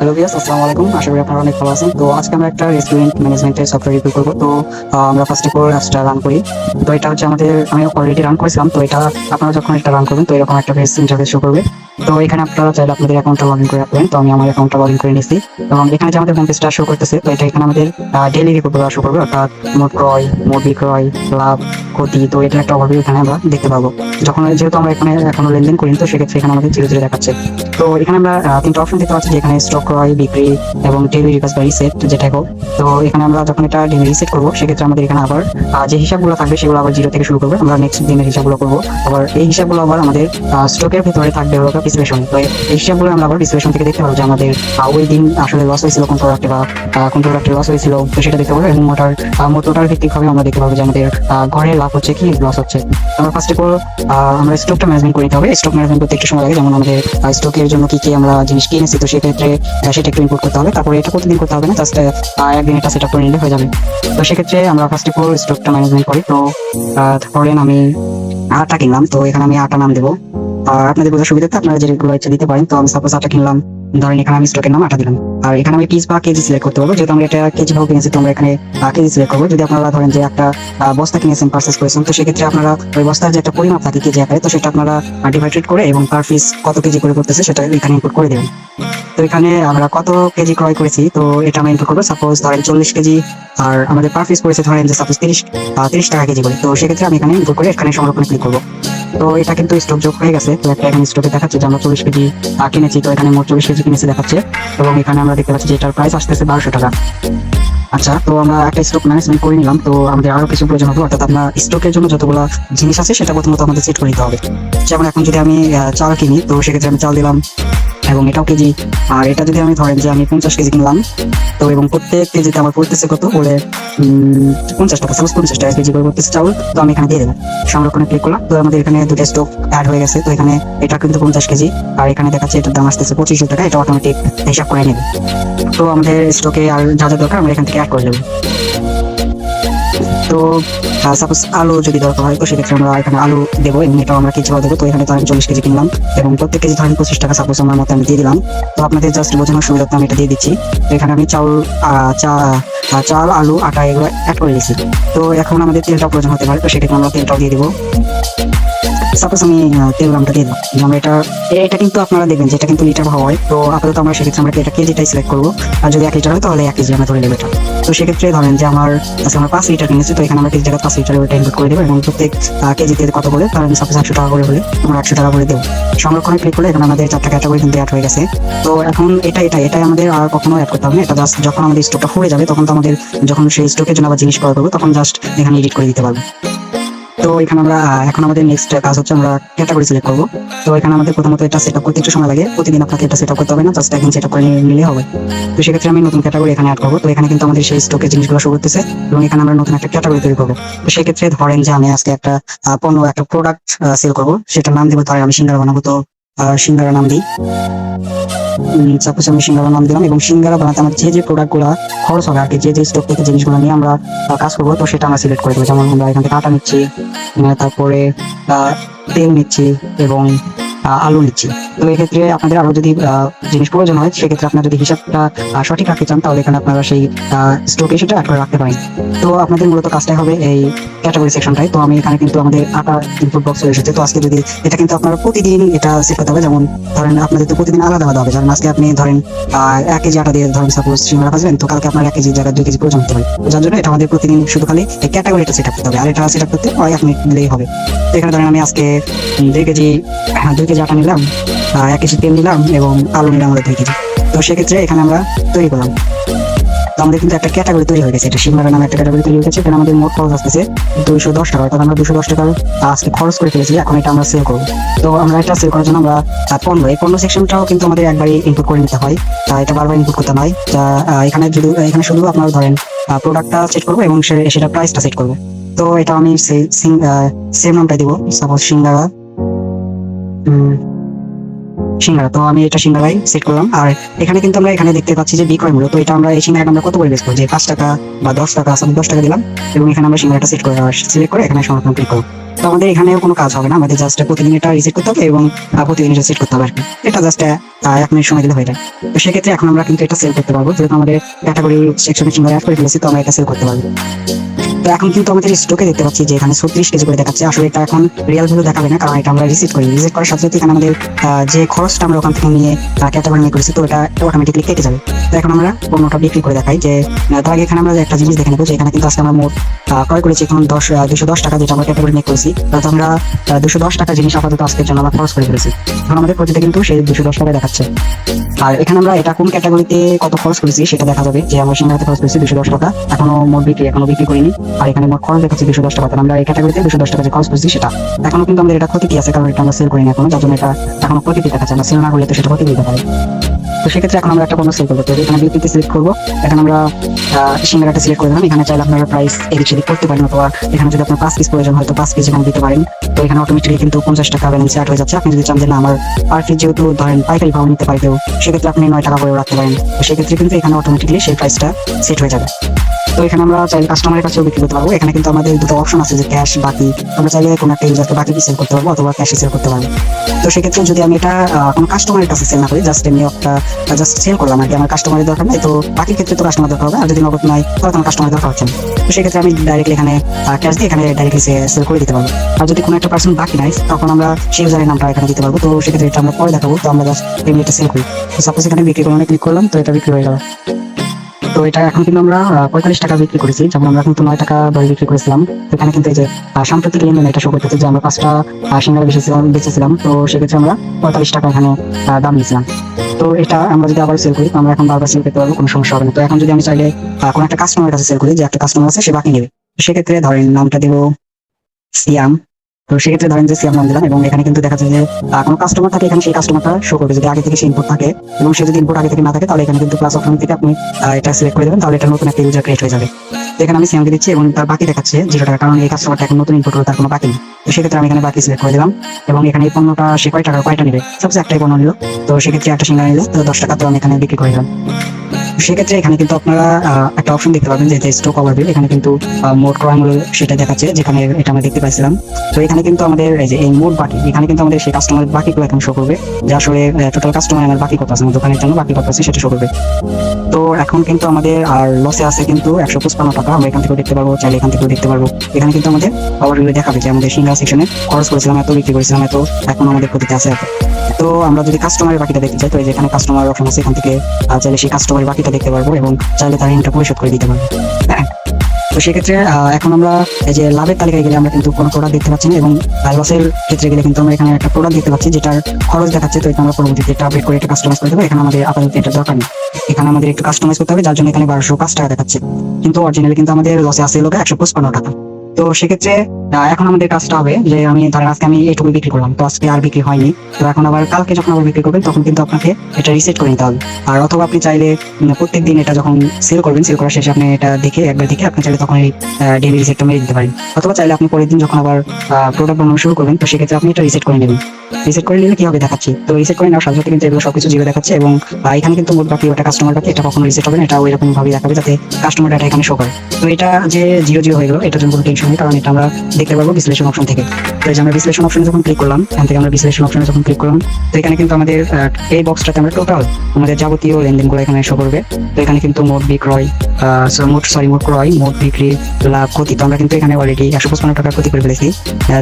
Hello viewers, আসসালামু আলাইকুম। আশা করি আপনারা অনেক ভালো আছেন। তো আজকে আমরা একটা রেস্টুরেন্ট ম্যানেজমেন্টের সফটওয়্যার রিভিউ করবো। তো আমরা ফার্স্ট অফ অল অ্যাপসটা রান করি। তো এটা হচ্ছে আমি অলরেডি রান করেছিলাম। তো এটা আপনারা যখন এটা রান করবেন তো এরকম একটা ফেস ইন্টারফেস শো করবে। তো এখানে আপনারা চাইলে আপনাদের অ্যাকাউন্টটা লগ ইন করে রাখবেন। তো আমি আমার অ্যাকাউন্টটা লগ ইন করে নিচ্ছি এবং এখানে যে আমাদের হোম পেজটা শো করতেছে, তো এটা এখানে আমাদের ডেইলি রিপোর্টগুলো শো করবে, অর্থাৎ মোট ক্রয়, মোট বিক্রয়, লাভ, ক্ষতি। তো এটা একটা ওভারভিউ এখানে আমরা দেখতে পাবো। যেহেতু আমরা এখানে এখনো লেনদেন করি, তো সেক্ষেত্রে এখানে আমাদের জিরো জিরো দেখাচ্ছে। তো এখানে আমরা তিনটা অপশন দেখতে পাচ্ছি, যেখানে স্টক ক্রয়, বিক্রি এবং ডেইলি রিকোয়েস্ট বা রিসেট যেটা হোক। তো এখানে আমরা যখন এটা ডেইলি রিসেট করবো, সেক্ষেত্রে আমাদের এখানে আবার যে হিসাবগুলো থাকবে সেগুলো আবার জিরো থেকে শুরু করবে। আমরা নেক্সট দিনের হিসাবগুলো করবো। আবার এই হিসাবগুলো আবার আমাদের স্টকের ভিতরে থাকবে হলো বিশ্লেষণ। তো এই হিসাবগুলো আমরা আবার বিশ্লেষণ থেকে দেখতে পাবো যে আমাদের ওই দিন আসলে লস হয়েছিল কোন প্রোডাক্টে বা কোন প্রোডাক্টে লস হয়েছিল, তো সেটা দেখতে পাবো। এবং মোটার ভিত্তিক ভাবে আমরা দেখতে পাবো যে আমাদের ঘরে লাভ হচ্ছে কি লস হচ্ছে। আমরা ফার্স্ট অফ অল আমরা স্টকটা ম্যানেজমেন্ট করে নিতে হবে। স্টক ম্যানেজমেন্ট করতে একটু সময় লাগে, যেমন আমাদের স্টকের জন্য কি কি আমরা জিনিস কিনেছি, তো সেক্ষেত্রে সেটা একটু ইনপুট করতে হবে। তারপরে এটা প্রতিদিন করতে হবে না, জাস্ট একদিন এটা সেট আপ করে নিলে হয়ে যাবে। তো সেক্ষেত্রে আমরা ফার্স্ট অফ অল স্টকটা ম্যানেজমেন্ট করি। তো ধরেন আমি আটা কিনলাম, তো এখানে আমি আটা নাম দেবো। আপনাদের বোঝার সুবিধাতে আপনারা যেগুলো ইচ্ছা দিতে পারেন। তো আমি সাপোজ আটা কিনলাম, ধরেন এখানে আমি স্টকের নাম আটা দিলাম। আর এখানে আমি পিস বা কেজি সিলেক্ট করতে পারবো, যেহেতু আমরা এটা কেজি ভাবে কিনেছি, তো আমরা এখানে কেজি সিলেক্ট করবো। যদি আপনারা ধরেন যে একটা বস্তা কিনেছেন, পারচেস করেছেন, তো সেক্ষেত্রে আপনারা ওই বস্তার যে একটা পরিমাপ থাকে কেজি আকারে, তো সেটা আপনারা ডিভাইডেড করে এবং পার পিস কত কেজি করে করতেছে সেটা এখানে ইনপুট করে দেবেন। তো এখানে আমরা কত কেজি ক্রয় করেছি, তো এটা আমরা ইনপুট করবো। সাপোজ ধরেন 40 কেজি, আর আমাদের পার পিস পড়েছে ধরেন যে সাপোজ 30 টাকা কেজি করে। তো সেক্ষেত্রে আমি এখানে ইনপুট করে এখানে সংরক্ষণে ক্লিক করবো। তো এটা কিন্তু স্টক যোগ হয়ে গেছে। তো একটা এখানে স্টকে দেখাচ্ছে যে আমরা 40 কেজি কিনেছি। তো এখানে মোট 40 কেজি কিনেছি দেখাচ্ছে, এবং এখানে আমরা দেখতে পাচ্ছি যে এটার প্রাইস আসতেছে 1200 টাকা। আচ্ছা, তো আমরা একটা স্টক ম্যানেজমেন্ট করে নিলাম। তো আমাদের আরো কিছু প্রয়োজন হবে, অর্থাৎ আমরা স্টকের জন্য যতগুলো জিনিস আছে সেটা প্রথমত আমাদের সেট করে নিতে হবে। যেমন এখন যদি আমি চাল কিনি, তো সেক্ষেত্রে আমি চাল দিলাম এবং এটাও কেজি। আর এটা যদি আমি ধরেন যে আমি 50 কেজি কিনলাম, তো এবং প্রত্যেক কেজিতে আমার পড়তেছে কত বলে 50 টাকা, সাপোজ 50 টাকা কেজি করে করতেছে চাউল। তো আমি এখানে দিয়ে দেবো, সংরক্ষণে ক্লিক করলাম। তো আমাদের এখানে দুটো স্টক অ্যাড হয়ে গেছে। তো এখানে এটা কিন্তু 50 কেজি, আর এখানে দেখাচ্ছে এটার দাম আসতেছে 2500 টাকা। এটা অটোমেটিক হিসাব করে নেবে। তো আমাদের স্টকে আর যা যা দরকার আমরা এখান থেকে অ্যাড করে দেবো। তো সাপোজ আলু যদি দরকার হয়, তো সেক্ষেত্রে আমরা এখানে আলু দেবো এবং এটাও আমরা কেজি দেবো। তো এখানে তো আমি 40 কেজি কিনলাম এবং প্রত্যেক কেজি ধরেন 25 টাকা সাপোজ আমার মতো আমি দিয়ে দিলাম। তো আপনাদের জাস্ট বোঝানোর সুবিধার্থে আমি এটা দিয়ে দিচ্ছি। তো এখানে আমি চাল, আলু, আটা এগুলো অ্যাড করে দিচ্ছি। তো এখন আমাদের তেলটাও প্রয়োজন হতে পারে, তো সেক্ষেত্রে আমরা তেলটাও দিয়ে দিব। সাপোজ আমি তেল দামটা দিয়ে দিলাম। আমরা এটা কিন্তু আপনারা দেখবেন যে এটা কিন্তু লিটার হয়। তো আপাতত আমরা সেক্ষেত্রে আমরা এটা কেজিটাই সিলেক্ট করবো। আর যদি 1 লিটার হয় তাহলে 1 কেজি আমরা ধরে নেবো এটা। তো সেক্ষেত্রে ধরেন যে আমরা 5 লিটার কিনেছি, তো এখানে আমরা কেজি জায়গায় 5 লিটার ওটা ইনপুট করে দেবো এবং প্রত্যেক কেজিতে কত করে, কারণ সাপোজ 100 টাকা করে হলে আমরা 100 টাকা করে দেবো। সংরক্ষণে ক্লিক করলে এখানে আমাদের 4টা ক্যাটাগরি কিন্তু অ্যাড হয়ে গেছে। তো এখন এটাই আমাদের আর কখনো অ্যাড করতে হবে না। এটা জাস্ট যখন আমাদের স্টকটা ফুরে যাবে, তখন তো আমাদের যখন সেই স্টকের জন্য আবার জিনিস ক্রয় করবো, তখন জাস্ট এখানে এডিট করে দিতে পারবো। তো এখানে আমরা এখন আমাদের নেক্সট কাজ হচ্ছে আমরা ক্যাটাগরি সিলেক্ট করবো। তো এখানে আমাদের প্রথমত এটা সেট আপ করতে একটু সময় লাগে। প্রতিদিন আপনাকে এটা সেট আপ করতে হবে না, জাস্ট একদিন সেট আপ করে নিলে হবে। তো সেক্ষেত্রে আমি নতুন ক্যাটাগরি এখানে অ্যাড করবো। তো এখানে কিন্তু আমাদের সেই স্টকের জিনিসগুলো শুরু করতেছে এবং এখানে আমরা নতুন একটা ক্যাটাগরি তৈরি করবো। তো সেক্ষেত্রে ধরেন যে আমি আজকে একটা একটা প্রোডাক্ট সেল করবো, সেটার নাম দেবো ধরেন আমি সিঙ্গারা বানাবো। তো সিঙ্গারা নাম দিই। সাপোজ আমি সিঙ্গারা নাম দিলাম এবং সিঙ্গারা বানাতে আমার যে প্রোডাক্ট গুলা খরচ হবে আর কি, যে স্টক থেকে জিনিসগুলো নিয়ে আমরা কাজ করবো, তো সেটা আমরা সিলেক্ট করে দেবো। যেমন আমরা এখান থেকে আটা নিচ্ছি, তারপরে তেল নিচ্ছি এবং আলু নিচ্ছি। তো এক্ষেত্রে আপনাদের আরো যদি জিনিস প্রয়োজন হয়, সেক্ষেত্রে আপনারা যদি হিসাবটা সঠিক রাখতে চান, তাহলে এখানে আপনারা সেই স্টকে সেটা অ্যাড করে রাখতে পারেন। তো আপনাদের মূলত কাজটাই হবে এই ক্যাটাগরি সেকশনটাই। তো আমি এখানে কিন্তু আমাদের আটা ইনপুট বক্স হয়ে এসেছে। তো আজকে যদি এটা কিন্তু আপনারা প্রতিদিন এটা সেট করতে হবে। যেমন ধরেন আপনাদের তো প্রতিদিন আলাদা আলাদা হবে। যেমন আজকে আপনি ধরেন 1 কেজি আটা দিয়ে ধরেন সাপোজ সিঙ্গারা ভাজবেন, তো কালকে আপনার 1 কেজির জায়গায় 2 কেজি প্রয়োজন হতে পারে। তো যার জন্য এটা আমাদের প্রতিদিন শুধু খালি এই ক্যাটাগরিটা সেট আপ করতে হবে। আর এটা সেট আপ করতে 1 মিনিট দিলেই হবে। তো এখানে ধরেন আমি আজকে 2 কেজি আটা নিলাম, 1 কেজি তেল নিলাম এবং আলু নিলাম 2 কেজি। তো সেক্ষেত্রে এখানে আমরা তৈরি করলাম। তো আমাদের কিন্তু একটা ক্যাটাগরি তৈরি হয়ে গেছে, এটা সিঙ্গারা নামে একটা ক্যাটাগরি তৈরি হয়ে গেছে। এখানে আমাদের মোট খরচ আসতেছে 210 টাকা। অর্থাৎ আমরা 210 টাকা আজকে খরচ করে ফেলেছি। এখন এটা আমরা সেল করবো। তো আমরা এটা সেল করার জন্য আমরা পণ্য সেকশনটাও কিন্তু আমাদের একবারই ইনপুট করে নিতে হয়। এটা বারবার ইনপুট করতে হয়। এখানে শুধু আপনারা ধরেন প্রোডাক্টটা সেট করবো এবং সেটা প্রাইসটা সেট করবো। তো এটা আমি সেম নামটা দিব, সাপোজ সিঙ্গারা সিঙ্গারা। তো আমি এটা সিঙ্গারাই সেট করলাম। আর এখানে কিন্তু আমরা এখানে দেখতে পাচ্ছি যে বিক্রয় মূল্য। তো এটা আমরা এই সিঙ্গারাটা আমরা কত করে বেচবো, যে 5 টাকা বা 10 টাকা, আমি 10 টাকা দিলাম এবং এখানে আমরা সিঙ্গারাটা সেট করে সিলেক্ট করে এখানে সংরক্ষণ ক্লিক করবো। তো আমাদের এখানে কোনো কাজ হবে না, আমাদের জাস্ট প্রতিদিন এটা রিসেট করতে হবে এবং প্রতিদিন এটা সেট করতে হবে আর কি। এটা জাস্ট 1 মিনিট সময় দিলে হয়ে যায়। তো সেক্ষেত্রে এখন আমরা কিন্তু এটা সেল করতে পারবো, যেহেতু আমাদের ক্যাটাগরি সেকশনে সিঙ্গারা অ্যাড করে ফেলেছি, তো আমরা এটা সেল করতে পারবো। তো এখন কিন্তু আমাদের স্টকে দেখতে পাচ্ছি যে এখানে 36 কেজি করে দেখাচ্ছে। আসলে এটা এখন রিয়েল ভ্যালু দেখাবে না, কারণ এটা আমরা রিসেট করি। রিসেট করার সাথে সাথে এখানে আমাদের যে খরচটা আমরা ওখান থেকে নিয়ে ক্যাটাগরি নিয়ে করেছি, তো এটা অটোমেটিকলি কেটে যাবে। তো এখন আমরা পণ্যটা বিক্রি করে দেখাই যে তার আগে এখানে আমরা একটা জিনিস দেখে নেবো যে এখানে কিন্তু আজকে আমরা মোট ক্রয় করেছি এখন 210 টাকা, যেটা আমরা ক্যাটাগরি নিয়ে করেছি। তাতে আমরা 210 টাকা জিনিস আপাতত আজকের জন্য আমরা খরচ করে ফেলেছি। এখন আমাদের প্রতিটা কিন্তু সেই 210 টাকা দেখাচ্ছে। আর এখানে আমরা এটা কোন ক্যাটাগরিতে কত খরচ করেছি সেটা দেখা যাবে, যে আমরা সিঙ্গারাতে খরচ করেছি 210 টাকা, এখনো মোট এখনো বিক্রি করিনি। আর এখানে মোট খরচ দেখাচ্ছে 210 টাকা। আমরা এই ক্যাটাগরিতে 210 টাকা যে খরচ করেছি সেটা এখনো কিন্তু আমাদের এটা ক্ষতি আছে, কারণ এটা আমরা সেল করিনি এখনো, যার জন্য এটা এখনো ক্ষতি দেখাচ্ছে। আমরা সেল না করলে তো সেটা ক্ষতি দিতে পারে। তো সেক্ষেত্রে এখন আমরা একটা পণ্য সেল করবো। তো এখানে বিক্রিতে সিলেক্ট করবো। এখন আমরা সিঙ্গারাটা সিলেক্ট করে দিলাম। এখানে চাইলে আপনারা প্রাইস এদিক সেদিক করতে পারেন, অথবা এখানে যদি আপনার 5 পিস প্রয়োজন হয় তো 5 পিস এখানে দিতে পারেন। তো এখানে অটোমেটিকলি কিন্তু 50 টাকা ব্যালেন্স অ্যাড হয়ে যাচ্ছে। আপনি যদি চান যে না আমার পার পিস যেহেতু ধরেন পাইকারি ভাবে নিতে পারবেও, সেক্ষেত্রে আপনি 9 টাকা করে রাখতে পারেন। তো সেক্ষেত্রে কিন্তু এখানে অটোমেটিকলি সেই প্রাইসটা সেট হয়ে যাবে। তো এখানে আমরা চাইলে কাস্টমারের কাছেও বিক্রি করতে পারবো। এখানে কিন্তু আমাদের দুটো অপশন আছে, যে ক্যাশ, বাকি। আমরা চাইলে কোনো একটা ইউজারকে বাকি সেল করতে পারবো অথবা ক্যাশে সেল করতে পারবো। তো সেক্ষেত্রে যদি আমি এটা কোনো কাস্টমারের কাছে সেল না করি, জাস্ট এমনি একটা জাস্ট সেল করলাম আর কি, আমার কাস্টমারের দরকার নাই। তো বাকি ক্ষেত্রে তো কাস্টমার দরকার হবে, আর যদি নগদ নাই তাহলে আমার কাস্টমার দরকার হচ্ছে না। তো সেক্ষেত্রে আমি ডাইরেক্টলি এখানে ক্যাশ দিয়ে এখানে ডাইরেক্টলি সেল করে দিতে পারবো। আর যদি কোনো একটা পার্সন বাকি নাই, তখন আমরা সেই ইউজারের নামটা এখানে দিতে পারবো। তো সেক্ষেত্রে এটা আমরা পরে দেখাবো। তো আমরা জাস্ট এমনি এটা সেল করি। তো সাপোজ এখানে বিক্রি করলাম, ক্লিক করলাম, তো এটা বিক্রি হয়ে গেল। তো এটা এখন কিন্তু আমরা 45 টাকা বিক্রি করেছি, যেমন আমরা কিন্তু 9 টাকা দরে বিক্রি করেছিলাম। এখানে কিন্তু এই যে সাম্প্রতিক লেনদেন এটা শো করতেছে যে আমরা 5টা সিঙ্গারা বেচেছিলাম। তো সেক্ষেত্রে আমরা 45 টাকা এখানে দাম নিয়েছিলাম। তো এটা আমরা যদি আবার সেল করি, আমরা এখন বারবার সেল করতে পারবো, কোনো সমস্যা হবে না। তো এখন যদি আমি চাইলে কোনো একটা কাস্টমারের কাছে সেল করি, যে একটা কাস্টমার আছে সে বাকি নেবে, সেক্ষেত্রে ধরেন নামটা দেবো সিয়াম। তো সেক্ষেত্রে ধরেন যে সিয়াম নাম দিলাম, এবং এখানে কিন্তু দেখা যায় যে কোনো কাস্টমার থাকে, এখানে সেই কাস্টমারটা শো করবে যদি আগে থেকে সে ইনপুট থাকে। এবং সে যদি ইনপুট আগে থেকে না থাকে, তাহলে এখানে কিন্তু প্লাস অপশন থেকে আপনি এটা সিলেক্ট করে দেবেন, তাহলে এটা নতুন একটা ইউজার ক্রিয়েট হয়ে যাবে। তো এখানে আমি সিয়ামকে দিচ্ছি এবং তার বাকি দেখাচ্ছে 0 টাকা, কারণ এই কাস্টমারটা এখন নতুন ইনপুট করে, তার কোনো বাকি নেই। তো সেক্ষেত্রে আমি এখানে বাকি সিলেক্ট করে দিলাম, এবং এখানে এই পণ্যটা সে কয়টা নেবে, সবচেয়ে একটাই পণ্য নিল। তো সেক্ষেত্রে একটা সিঙ্গারা নিল, তো 10 টাকা, তো আমি এখানে বিক্রি করে দিলাম। সেক্ষেত্রে এখানে কিন্তু আপনারা একটা অপশন দেখতে পাবেন, যে স্টক ওভারভিউ। এখানে কিন্তু মোট ক্রয় মূল্য সেটা দেখাচ্ছে, যেখানে এটা আমরা দেখতে পাইছিলাম। তো এখানে কিন্তু আমাদের এই মোট বাকি, এখানে কিন্তু আমাদের সেই কাস্টমারের বাকিগুলো এখন শো করবে, যে আসলে টোটাল কাস্টমার আমার বাকি কত আছে, আমার দোকানের জন্য বাকি কত আছে সেটা শো করবে। তো এখন কিন্তু আমাদের আর লসে আছে কিন্তু 155 টাকা। আমরা এখান থেকেও দেখতে পারবো, চাইলে এখান থেকেও দেখতে পারবো। এখানে কিন্তু আমাদের ওভারভিউ দেখাবে যে আমাদের সিঙ্গারা সেকশনে খরচ করেছিলাম এত, বিক্রি করেছিলাম এত, এখন আমাদের প্রতিতে আছে এত। তো আমরা যদি কাস্টমারের বাকিটা দেখতে চাই, তো এই যে এখানে কাস্টমার অপশন আছে, এখান থেকে চাইলে সেই কাস্টমারের বাকিটা দেখতে পারবো এবং চাইলে তার ঋণটা পরিশোধ করে দিতে পারবো। তো সেক্ষেত্রে এখন আমরা এই যে লাভের তালিকায় গেলে আমরা কিন্তু কোনো প্রোডাক্ট দেখতে পাচ্ছি না, এবং লসের ক্ষেত্রে গেলে কিন্তু আমরা এখানে একটা প্রোডাক্ট দেখতে পাচ্ছি যেটার খরচ দেখাচ্ছে। তো এটা আমরা পরবর্তীতে এটা আপডেট করে এটা কাস্টমাইজ করে দেবো। এখানে আমাদের আপাতত এটা দরকার নেই, এখানে আমাদের একটু কাস্টমাইজ করতে হবে, যার জন্য এখানে 1205 টাকা দেখাচ্ছে, কিন্তু অরিজিনালি কিন্তু আমাদের লসে আছে লোক 155 টাকা। তো সেক্ষেত্রে এখন আমাদের কাজটা হবে যে আমি ধরেন আজকে আমি এইটুকু বিক্রি করলাম, তো আজকে আর বিক্রি হয়নি। তো এখন আবার কালকে যখন আবার বিক্রি করবেন, তখন কিন্তু আপনাকে এটা রিসেট করে নিতে হবে। আর অথবা আপনি চাইলে প্রত্যেক দিন এটা যখন সেল করবেন, সেল করার শেষে আপনি এটা দেখে একবার দেখে আপনি চাইলে তখন এই ডেইলি রিসেটটা মেরে দিতে পারেন। অথবা চাইলে আপনি পরের দিন যখন আবার প্রোডাক্ট বানানো শুরু করবেন, তো সেক্ষেত্রে আপনি এটা রিসেট করে নেবেন। রিসেট করে নিলে কি হবে দেখাচ্ছি। তো রিসেট করে নেওয়ার সাথে সাথে কিন্তু এগুলো সবকিছু জিরো দেখাচ্ছে, এবং এখানে কিন্তু মোট বাকি ওটা কাস্টমার বাকি, এটা কখনো রিসেট হবে না, এটা ওইরকম ভাবে দেখাবে যাতে কাস্টমার ডাটা এখানে শো করে। তো এটা যে 0 হয়ে গেল, এটার জন্য কোনো টেনশন নেই, কারণ এটা আমরা দেখতে পারবো বিশ্লেষণ অপশন থেকে। তো এই যে আমরা বিশ্লেষণ অপশনে যখন ক্লিক করলাম, এখান থেকে আমরা বিশ্লেষণ অপশনে যখন ক্লিক করলাম, তো এখানে কিন্তু আমাদের এই বক্সটাতে আমরা টোটাল আমাদের যাবতীয় লেনদেনগুলো এখানে শো করবে। তো এখানে কিন্তু মোট বিক্রয়, মোট ক্রয়, মোট বিক্রি, লাভ, ক্ষতি। তো আমরা কিন্তু এখানে অলরেডি 155 টাকা ক্ষতি করে ফেলেছি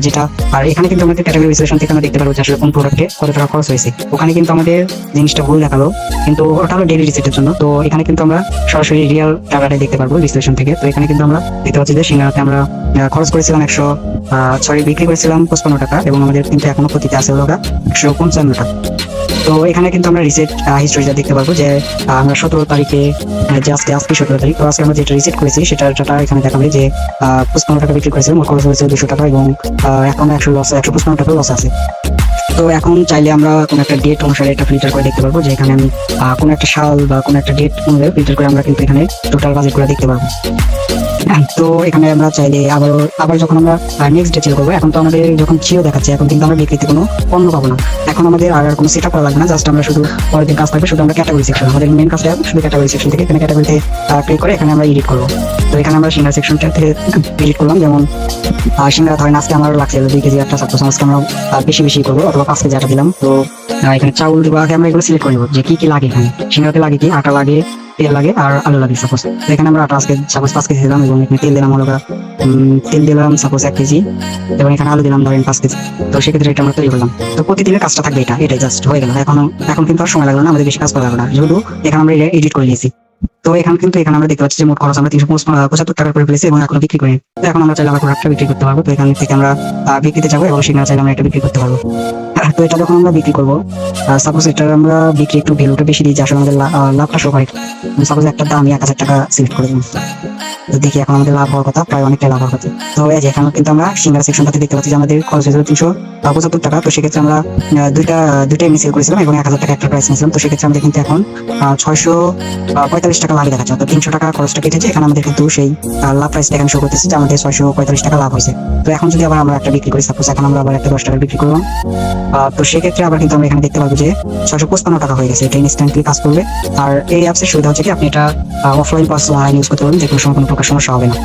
যেটা। আর এখানে কিন্তু আমাদের ক্যাটাগরি বিশ্লেষণ থেকে আমরা দেখতে পারবো যে আসলে কোন প্রোডাক্টে কত টাকা খরচ হয়েছে। ওখানে কিন্তু আমাদের জিনিসটা ভুল দেখালো, কিন্তু ওটা হলো ডেইলি রিসেটের জন্য। তো এখানে কিন্তু আমরা সরাসরি রিয়েল টাকাটাই দেখতে পারবো বিশ্লেষণ থেকে। তো এখানে কিন্তু আমরা দেখতে পাচ্ছি যে সিঙ্গারাতে আমরা খরচ করেছিলাম বিক্রি করেছিলাম 55 টাকা, এবং আমাদের কিন্তু এখনো ক্ষতিতে আছে হলো 155 টাকা। তো এখানে কিন্তু আমরা রিসেট হিস্ট্রিটা দেখতে পারবো, যে আমরা 17 তারিখে, যে আজকে 17 তারিখ, তো আজকে আমরা যেটা রিসেট করেছি সেটার ডাটা এখানে দেখাবে, যে 55 টাকা বিক্রি করেছিলাম, খরচ হয়েছে 200 টাকা, এবং এখন 155 টাকা লস আছে। তো এখন চাইলে আমরা কোনো একটা ডেট অনুসারে এটা ফিল্টার করে দেখতে পারবো, যে এখানে আমি কোনো একটা সাল বা কোনো একটা ডেট অনুযায়ী ফিল্টার করে আমরা কিন্তু এখানে টোটাল বাজেট করে দেখতে পারবো। তো এখানে আমরা চাইলে আবার যখন আমরা নেক্সট ডে চেল করবো, এখন তো আমাদের যখন জিরো দেখাচ্ছে, এখন কিন্তু আমরা বিক্রিতে কোনো পণ্য পাবো না। এখন আমাদের আর কোনো সেট আপ করা লাগবে না, জাস্ট আমরা শুধু পরের দিন কাজ থাকবে শুধু আমরা ক্যাটাগরি সেকশন, আমাদের মেন কাজটা শুধু ক্যাটাগরি সেকশন থেকে এখানে ক্যাটাগরিতে ক্লিক করে এখানে আমরা এডিট করবো। তো এখানে আমরা সিঙ্গার সেকশনটা থেকে এডিট করলাম, যেমন সিঙ্গারা ধরেন আজকে আমার লাগছে 2 কেজি একটা, সাপোজ আজকে আমরা বেশি করবো অথবা 5 কেজি আটা দিলাম। তো এখানে চাউল দিব, আগে আমরা এগুলো সিলেক্ট করে নেবো যে কি লাগে। এখানে সিঙ্গারাতে লাগে কি, আটা লাগে, তেল লাগে আর আলু লাগে। সাপোজ এখানে আমরা আটা আজকে সাপোজ 5 কেজি দিলাম এবং এখানে তেল দিলাম তেল দিলাম সাপোজ 1 কেজি এবং এখানে আলু দিলাম ধরেন 5 কেজি। তো সেক্ষেত্রে এটা আমরা তৈরি করলাম। তো প্রতিদিনের কাজটা থাকবে এটাই জাস্ট হয়ে গেল। এখন কিন্তু আর সময় লাগলো না, আমাদের বেশি কাজ করা লাগলো না, যেহেতু এখানে আমরা এডিট করে নিয়েছি। তো এখানে আমরা দেখতে পাচ্ছি যে মোট খরচ আমরা 375 টাকা করে ফেলেছি এবং এখন বিক্রি করি। তো এখন আমরা চাইলে আবার প্রোডাক্টটা বিক্রি করতে পারবো। তো এখান থেকে আমরা বিক্রিতে যাবো এবং সেখানে চাইলে আমরা এটা বিক্রি করতে পারবো। তো এটা যখন আমরা বিক্রি করবো, সাপোজ এটা আমরা বিক্রি একটু ভ্যালুটা বেশি দিই, আসলে আমাদের লাভটা শো হয়। সাপোজ একটা দাম আমি 1000 টাকা সিলেক্ট করে দিই। তো দেখি এখন আমাদের লাভ হওয়ার কথা, প্রায় অনেকটা লাভ হওয়ার কথা। তো এই যে এখানে কিন্তু আমরা সিঙ্গার সেকশনটাতে দেখতে পাচ্ছি যে আমাদের খরচ হয়েছিল 375 টাকা। তো সেক্ষেত্রে আমরা দুইটা মিসেল করেছিলাম এবং 1000 টাকা একটা প্রাইস নিয়েছিলাম। তো সেক্ষেত্রে আমাদের কিন্তু এখন 645 টাকা লাভ দেখাচ্ছে, অর্থাৎ 300 টাকা খরচটা কেটেছে। এখানে আমাদের কিন্তু সেই লাভ প্রাইসটা এখানে শো করতেছে যে আমাদের 645 টাকা লাভ হয়েছে। তো এখন যদি আবার আমরা একটা বিক্রি করি, সাপোজ এখন আমরা আবার একটা 10 টাকা বিক্রি করলাম, তো সেক্ষেত্রে আবার কিন্তু আমরা এখানে দেখতে পাবো যে 655 টাকা হয়ে গেছে। এটা ইনস্ট্যান্টলি কাজ করবে। আর এই অ্যাপসের সুবিধা হচ্ছে কি, আপনি এটা অফলাইন প্লাস অনলাইন ইউজ করতে পারবেন, যে কোনো সময় কোনো প্রকার সমস্যা হবে না।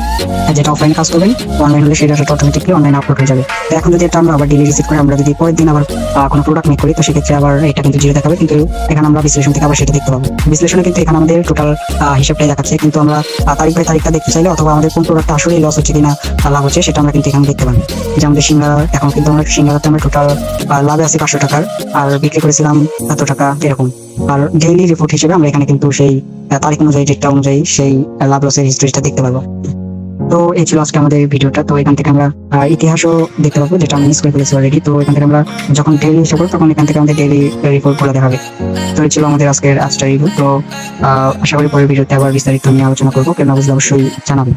যেটা অফলাইন কাজ করবেন, অনলাইন হলে সেটা অটোমেটিকলি অনলাইন আপলোড হয়ে যাবে। তো এখন যদি এটা আমরা আবার ডেলি রিসিভ করে আমরা যদি পরের দিন আবার কোনো প্রোডাক্ট মেক করি, তো সেক্ষেত্রে আবার এটা কিন্তু জিরো দেখাবে, কিন্তু এখানে আমরা বিশ্লেষণ থেকে আবার সেটা দেখতে পাবো। বিশ্লেষণে কিন্তু এখানে আমাদের টোটাল হিসাবটাই দেখাচ্ছে, কিন্তু আমরা তারিখ বাই তারিখটা দেখতে চাইলে অথবা আমাদের কোন প্রোডাক্টটা আসলে লস হচ্ছে কিনা লাভ হচ্ছে সেটা আমরা কিন্তু এখানে দেখতে পাবো। যে আমাদের সিঙ্গারা এখন কিন্তু আমরা সিঙ্গারাতে আমরা টোটাল লাভে আছি 500 টাকার, আর বিক্রি করেছিলাম এত টাকা এরকম। আর ডেইলি রিপোর্ট হিসেবে আমরা এখানে কিন্তু সেই তারিখ অনুযায়ী, ডেটটা অনুযায়ী সেই লাভ লসের হিস্ট্রিটা দেখতে পারবো। তো এই ছিল আজকে আমাদের ভিডিওটা। তো এখান থেকে আমরা ইতিহাসও দেখতে পাবো, যেটা আমি মিস করে ফেলেছি অলরেডি। তো এখান থেকে আমরা যখন ডেইলি হিসাব করবো তখন এখান থেকে আমাদের ডেইলি রিপোর্ট গুলো দেখাবে। তো এই ছিল আমাদের আজকের রিভিউ। তো আশা করি পরের ভিডিওতে আবার বিস্তারিত নিয়ে আলোচনা করবো, কেন বুঝলে অবশ্যই জানাবেন।